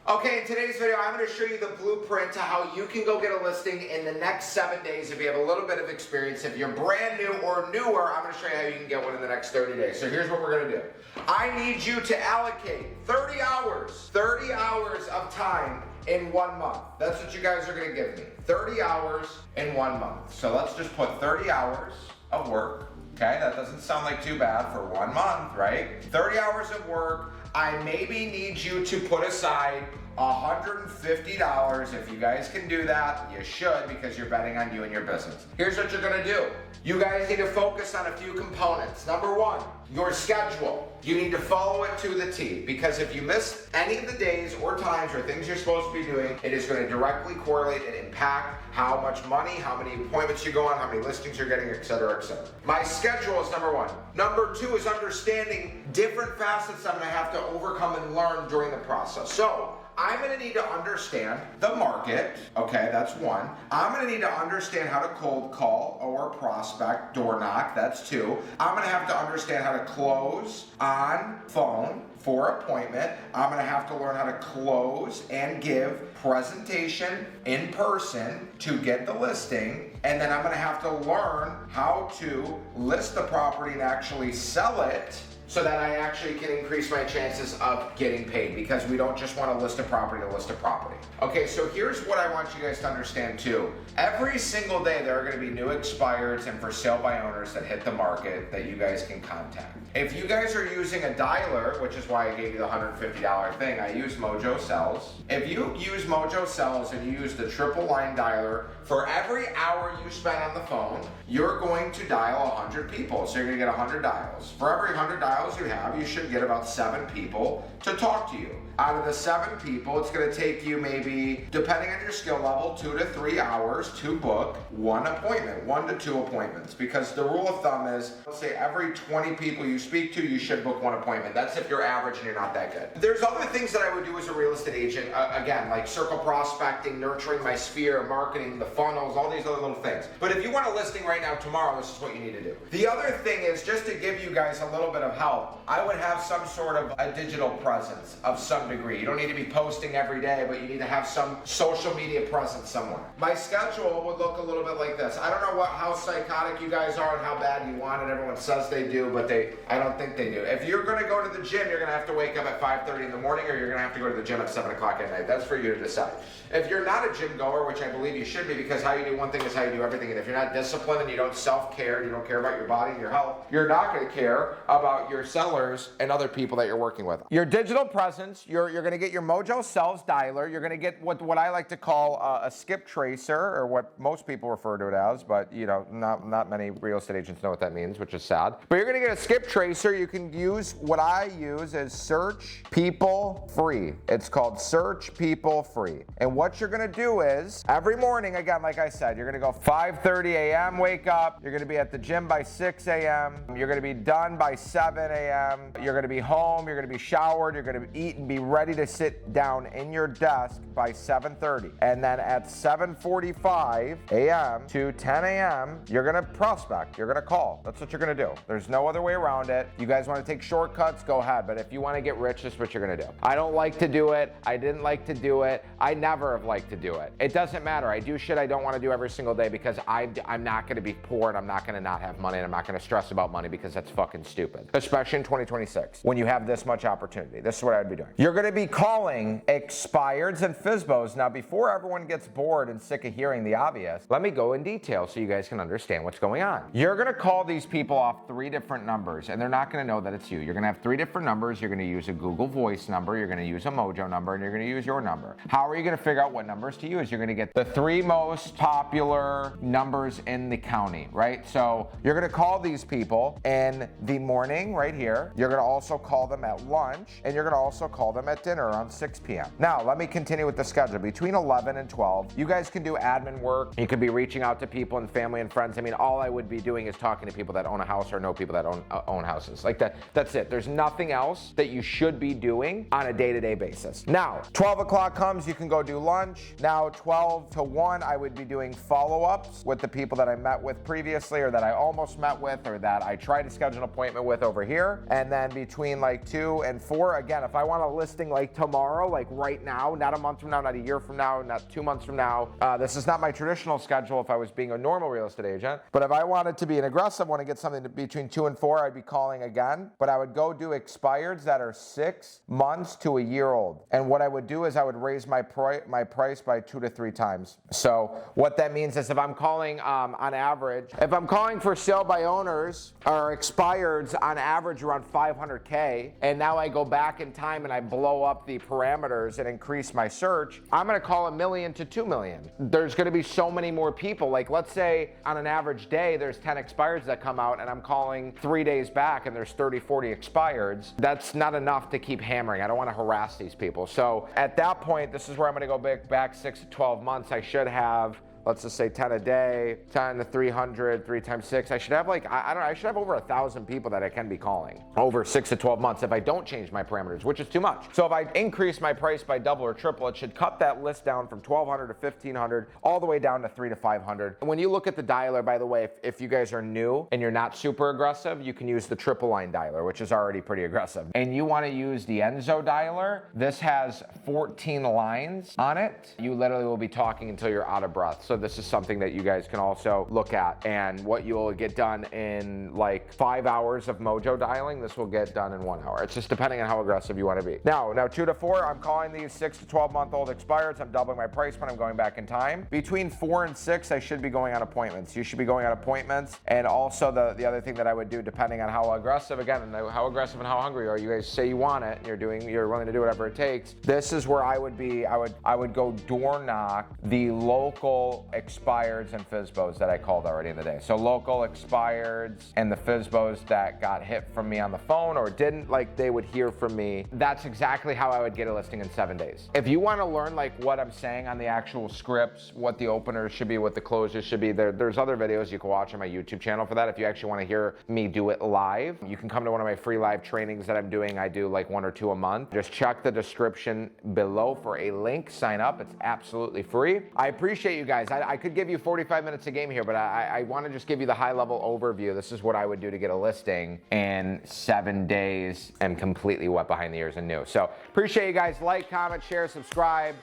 Okay, in today's video, I'm going to show you the blueprint to how you can go get a listing in the next 7 days if you have a little bit of experience. If you're brand new or newer, I'm going to show you how you can get one in the next 30 days. So here's what we're going to do. I need you to allocate 30 hours of time in 1 month. That's what you guys are going to give me. 30 hours in 1 month. So let's just put 30 hours of work. Okay, that doesn't sound like too bad for 1 month, right? 30 hours of work. I maybe need you to put aside $150. If you guys can do that, you should, because you're betting on you and your business. Here's what you're gonna do. You guys need to focus on a few components. Number one, your schedule. You need to follow it to the T, because if you miss any of the days or times or things you're supposed to be doing, it is going to directly correlate and impact how much money, how many appointments you go on, how many listings you're getting, etc., etc. My schedule is number one. Number two is understanding different facets I'm going to have to overcome and learn during the process. So I'm going to need to understand the market. Okay, that's one. I'm going to need to understand how to cold call or prospect, door knock. That's two. I'm going to have to understand how to close on phone for appointment. I'm going to have to learn how to close and give presentation in person to get the listing. And then I'm going to have to learn how to list the property and actually sell it, so that I actually can increase my chances of getting paid, because we don't just want to list a property to list a property. Okay, so here's what I want you guys to understand too. Every single day there are going to be new expireds and for sale by owners that hit the market that you guys can contact. If you guys are using a dialer, which is why I gave you the $150 thing, I use Mojo Sells. If you use Mojo Sells and you use the triple line dialer, for every hour you spend on the phone, you're going to dial 100 people. So you're going to get 100 dials. For every 100 dials you have, you should get about 7 people to talk to you. Out of the 7 people, it's going to take you maybe, depending on your skill level, 2 to 3 hours to book 1 appointment, 1 to 2 appointments. Because the rule of thumb is, let's say every 20 people you speak to, you should book 1 appointment. That's if you're average and you're not that good. There's other things that I would do as a real estate agent, again, like circle prospecting, nurturing my sphere, marketing, the funnels, all these other little things. But if you want a listing right now, tomorrow, this is what you need to do. The other thing is, just to give you guys a little bit of help, I would have some sort of a digital presence of some degree. You don't need to be posting every day, but you need to have some social media presence somewhere. My schedule would look a little bit like this. I don't know how psychotic you guys are and how bad you want it. Everyone says they do, but I don't think they do. If you're going to go to the gym, you're going to have to wake up at 5:30 in the morning, or you're going to have to go to the gym at 7 o'clock at night. That's for you to decide. If you're not a gym goer, which I believe you should be, because how you do one thing is how you do everything, and if you're not disciplined and you don't self-care, you don't care about your body and your health, you're not going to care about your sellers and other people that you're working with. Your digital presence, you're going to get your Mojo Sells dialer. You're going to get what I like to call a skip tracer, or what most people refer to it as, but you know, not many real estate agents know what that means, which is sad. But you're going to get a skip tracer. You can use what I use is Search People Free. It's called Search People Free. And what you're going to do is every morning, again, like I said, you're going to go 5:30 a.m. wake up. You're going to be at the gym by 6 a.m. You're going to be done by 7 a.m. You're going to be home. You're going to be showered. You're going to eat and be ready to sit down in your desk by 7:30. And then at 7:45 a.m. to 10 a.m., you're going to prospect. You're going to call. That's what you're going to do. There's no other way around it. You guys want to take shortcuts? Go ahead. But if you want to get rich, this is what you're going to do. I don't like to do it. I didn't like to do it. I never have liked to do it. It doesn't matter. I do shit I don't want to do every single day, because I'm not going to be poor, and I'm not going to not have money, and I'm not going to stress about money, because that's fucking stupid. Especially in 2026, when you have this much opportunity. This is what I'd be doing. You're going to be calling expireds and FSBOs. Now, before everyone gets bored and sick of hearing the obvious, let me go in detail so you guys can understand what's going on. You're going to call these people off 3 different numbers, and they're not going to know that it's you. You're going to have 3 different numbers. You're going to use a Google Voice number, you're going to use a Mojo number, and you're going to use your number. How are you going to figure out what numbers to use? You're going to get the 3 most popular numbers in the county, right? So you're going to call these people in the morning right here. You're going to also call them at lunch, and you're going to also call them at dinner around 6 p.m. Now, let me continue with the schedule. Between 11 and 12, you guys can do admin work. You could be reaching out to people and family and friends. I mean, all I would be doing is talking to people that own a house or know people that own houses. Like that. That's it. There's nothing else that you should be doing on a day-to-day basis. Now, 12 o'clock comes, you can go do lunch. Now, 12 to 1, I would be doing follow-ups with the people that I met with previously, or that I almost met with, or that I tried to schedule an appointment with over here. And then between like 2 and 4, again, if I want to list listing like tomorrow, like right now, not a month from now, not a year from now, not 2 months from now. This is not my traditional schedule if I was being a normal real estate agent. But if I wanted to be an aggressive one and get something between 2 and 4, I'd be calling again. But I would go do expireds that are 6 months to a year old. And what I would do is I would raise my price by 2 to 3 times. So what that means is if I'm calling on average, if I'm calling for sale by owners or expireds on average around 500K, and now I go back in time and I blow up the parameters and increase my search, I'm gonna call 1 million to 2 million. There's gonna be so many more people. Like let's say on an average day, there's 10 expireds that come out and I'm calling 3 days back and there's 30, 40 expireds. That's not enough to keep hammering. I don't wanna harass these people. So at that point, this is where I'm gonna go back 6 to 12 months. I should have, let's just say 10 a day, 10 to 300, 3 times 6. I should have like, I don't know, I should have over 1,000 people that I can be calling over 6 to 12 months if I don't change my parameters, which is too much. So if I increase my price by double or triple, it should cut that list down from 1,200 to 1,500, all the way down to 300 to 500. And when you look at the dialer, by the way, if you guys are new and you're not super aggressive, you can use the triple line dialer, which is already pretty aggressive. And you wanna use the Enzo dialer, this has 14 lines on it. You literally will be talking until you're out of breath. So this is something that you guys can also look at, and what you'll get done in like 5 hours of mojo dialing, this will get done in 1 hour. It's just depending on how aggressive you want to be. Now 2 to 4, I'm calling these 6 to 12 month old expireds. I'm doubling my price when I'm going back in time. Between 4 and 6, I should be going on appointments. You should be going on appointments. And also the other thing that I would do, depending on how aggressive, again, and how aggressive and how hungry are you guys, say you want it, and you're willing to do whatever it takes. This is where I would be. I would go door knock the local expireds and FSBOs that I called already in the day. So local expireds and the FSBOs that got hit from me on the phone or didn't, like they would hear from me. That's exactly how I would get a listing in 7 days. If you want to learn like what I'm saying on the actual scripts, what the openers should be, what the closers should be, there's other videos you can watch on my YouTube channel for that. If you actually want to hear me do it live, you can come to one of my free live trainings that I'm doing. I do like 1 or 2 a month. Just check the description below for a link, sign up. It's absolutely free. I appreciate you guys. I could give you 45 minutes a game here, but I want to just give you the high level overview. This is what I would do to get a listing in 7 days and completely wet behind the ears and new. So appreciate you guys. Like, comment, share, subscribe,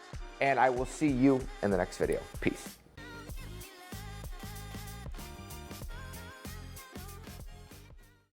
and I will see you in the next video. Peace.